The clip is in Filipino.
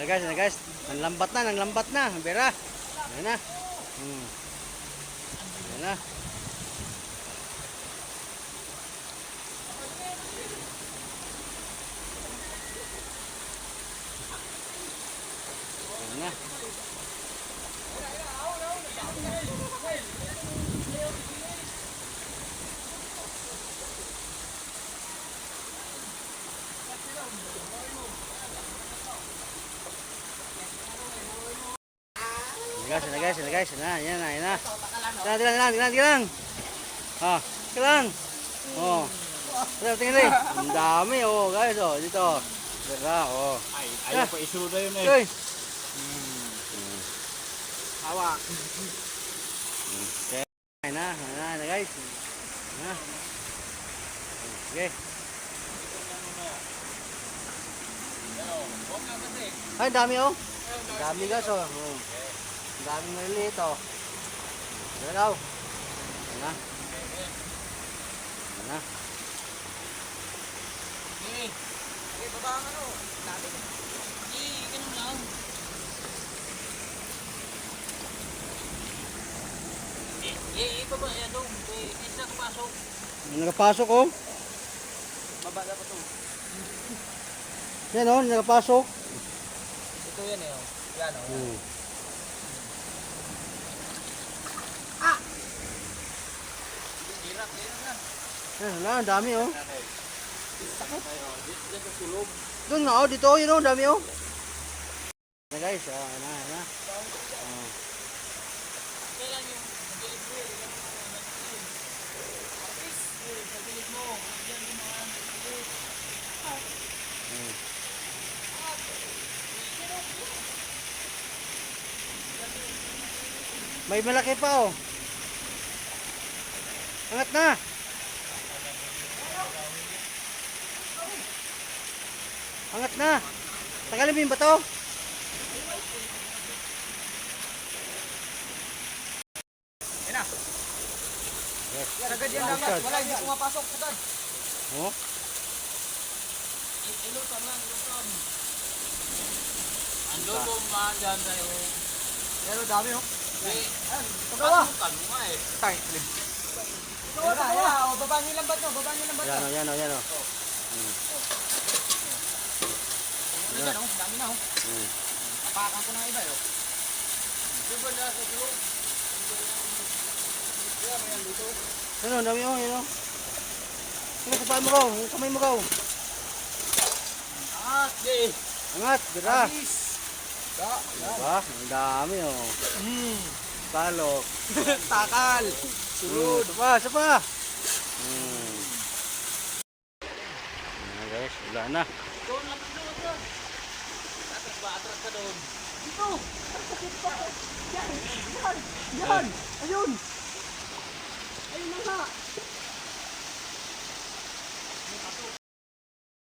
Yan guys. Nang lambat na. Bera. Yan na. Yan na. Yan na. Guys. Yan na. Tingnan. Tingnan. Oh. Tingnan rin. Ang dami guys dito. Bera Ayaw pa isuda yun eh. Okay. Hawak. Okay. Na guys. Okay. Ay, dami Dami guys Dami maliliit Yan daw. Yan na. Baba ang dami. Ganun lang. Baba yan doon. Isa nakapasok. Nakapasok Baba dapat to. Yan nakapasok. Ito yan Yan Hirap na. Yan ang dami Sakit. Doon nga dito yun dami Na guys, yan na. Kailan yung gilid mo? Sa gilid mo. Diyan yung mga gilid. May malaki pa Angat na. Angat na. Tagalin mo yung bato. Yan na. Sagad yan dagat. Wala, hindi pumapasok. Sagad. Ilutan lang, ilutan. Ando mo man dyan tayo. Pero dami Pagawa. Pasukan mo nga Tight. Baba niyo lambat nyo. Yan Dami na Napakan ko ng iba Diba na sa tulog? Yan dami yan Kapaan mo kamay mo Angat, Angat, bira. Abis. Diba? Ang dami Talok. Takal. Sulod. Isa pa. Guys, wala na. Doon lang. Atras ka doon. Dito. Yan. Ayun.